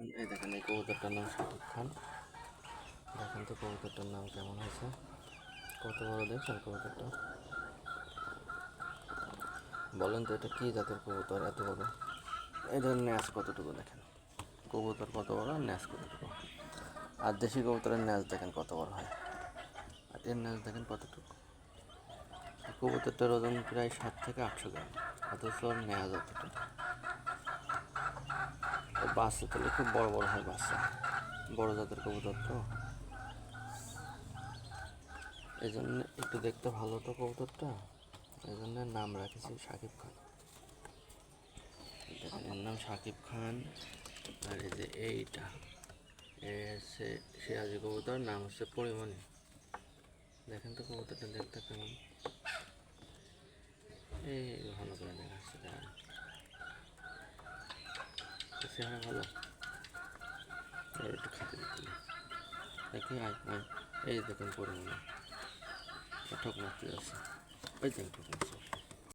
এই দেখেন এই কবুতরটার নাম শাকিব খান। দেখেন তো কবুতরটার নাম কেমন হয়েছে, কত বড় দেখছেন কবুতরটা। বলেন তো এটা কী জাতের কবুতর এত বড়। এদের ন্যাস কতটুকু দেখেন, কবুতর কত বড় আর ন্যাস কতটুকু। আর দেশি কবুতরের ন্যাস দেখেন কত বড় হয়, আর এর ন্যাস দেখেন কতটুকু। কবুতরটার ওজন প্রায় 700 থেকে 800 গ্রাম, অথচ ওর ন্যাস অতটুকু। বাচ্চা তুলে খুব বড় বড় হয় বাচ্চা, বড় জাতের কবুতর তো, এই জন্য একটু দেখতে ভালো তো কবুতরটা, এই জন্য নাম রাখেছি শাকিব খান। দেখেন এর নাম শাকিব খান। আর এই যে এইটা সে সিরাজি কবুতর, নাম হচ্ছে পরিমণি। দেখেন তো কবুতরটা দেখতে কেমন, এই ভালো করে দেখাচ্ছে দেখেন, চেহারা ভালো। আর একটু খেতে দিতে দেখি এই দেখুন পরিমণি ঠক মারতে যাচ্ছে, ওই দেখুন ঠক মারছে।